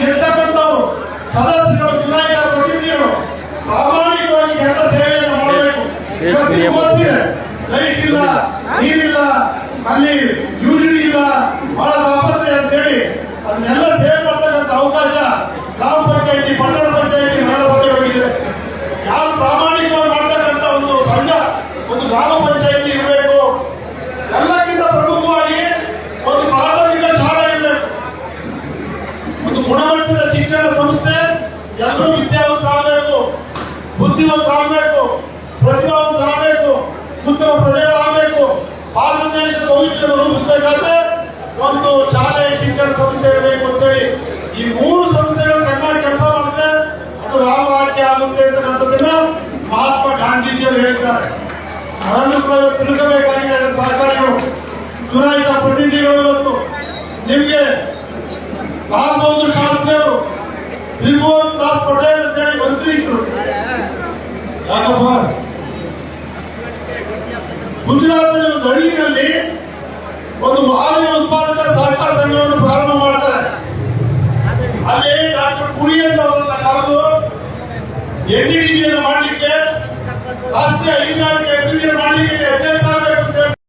ಗೆದ್ದಕ್ಕಂಥವ್ರು ಸದಸ್ಯರು, ಚುನಾಯಿತ ಪ್ರತಿನಿಧಿಗಳು ಪ್ರಾಮಾಣಿಕವಾಗಿ ಜನರ ಸೇವೆಯನ್ನು ಮಾಡಬೇಕು. ಇವತ್ತಿಗೆ ಗೊತ್ತಿದೆ, ಲೈಟ್ ಇಲ್ಲ, ನೀರಿಲ್ಲ, ಅಲ್ಲಿ ಯೂರಿಡಿ ಇಲ್ಲ, ಬಹಳ ತಾಪತ್ರೆ ಅಂತ ಹೇಳಿ ಅದನ್ನೆಲ್ಲ ಸೇವೆ ಮಾಡ್ತಕ್ಕಂಥ ಅವಕಾಶ ಗ್ರಾಮ ಪಂಚಾಯತಿ, ಪಟ್ಟಣ ಪಂಚಾಯತಿ, ನಗರಸಭೆಗಳಿದೆ. ಯಾರು ಪ್ರಾಮಾಣಿಕವಾಗಿ ಮಾಡ್ತಕ್ಕಂಥ ಒಂದು ಸಂಘ, ಒಂದು ಗ್ರಾಮ ಪಂಚಾಯತಿ ಇರಬೇಕು. ಎಲ್ಲಕ್ಕಿಂತ ಪ್ರಮುಖವಾಗಿ ಒಂದು ಪ್ರಾಥಮಿಕ ಶಾಲೆ ಇರಬೇಕು, ಒಂದು ಗುಣಮಟ್ಟದ ಶಿಕ್ಷಣ ಸಂಸ್ಥೆ. ಎಲ್ಲರೂ ವಿದ್ಯಾವಂತರಾಗಬೇಕು, ಬುದ್ಧಿವಂತರಾಗಬೇಕು, ಪ್ರತಿಭಾವಂತರಾಗಬೇಕು, ಉತ್ತಮ ಪ್ರಜೆಗಳಾಗಬೇಕು. ಭಾರತ ದೇಶದ ಭವಿಷ್ಯವನ್ನು ರೂಪಿಸಬೇಕಾದ್ರೆ ಒಂದು ಶಾಲೆ, ಶಿಕ್ಷಣ ಸಂಸ್ಥೆ ಇರಬೇಕು ಅಂತೇಳಿ ಈ ಮೂರು ಸಂಸ್ಥೆಗಳು ಚೆನ್ನಾಗಿ ಕೆಲಸ ಮಾಡಿದ್ರೆ ಅದು ರಾಮರಾಜ್ಯ ಆಗುತ್ತೆ ಅಂತಕ್ಕಂಥದ್ದನ್ನ ಮಹಾತ್ಮ ಗಾಂಧೀಜಿಯವರು ಹೇಳಿದ್ದಾರೆ. ಅದನ್ನು ಕೂಡ ತಿಳ್ಕಬೇಕಾಗಿದೆ ಸಹಕಾರಿಗಳು, ಚುನಾಯಿತ ಪ್ರತಿನಿಧಿಗಳು. ಇವತ್ತು ನಿಮಗೆ ಲಾಲ್ ಬಹದ್ದೂರ್ ಶಾಸ್ತ್ರಿ ಅವರು ತ್ರಿಭುವನ್ ದಾಸ್ ಪಟೇಲ್ ಅಂತೇಳಿ ಮಂತ್ರಿ ಇದ್ರು. ಯಾಕಪ್ಪ, ಗುಜರಾತ್ನಲ್ಲಿ ಒಂದು ಹಳ್ಳಿನಲ್ಲಿ ಒಂದು ಮಾಲಿನ್ಯ ಉತ್ಪಾದಕರ ಸಹಕಾರ ಸಂಘವನ್ನು ಪ್ರಾರಂಭ ಮಾಡ್ತಾರೆ. ಅಲ್ಲಿ ಡಾಕ್ಟರ್ ಪುರಿ ಅಂತ ಅವರನ್ನ ಕರೆದು NDDB ಮಾಡಲಿಕ್ಕೆ, ರಾಷ್ಟ್ರೀಯ ಹೈನುಗಾರಿಕೆ ಅಭಿವೃದ್ಧಿ ಮಾಡಲಿಕ್ಕೆ ಅಧ್ಯಕ್ಷ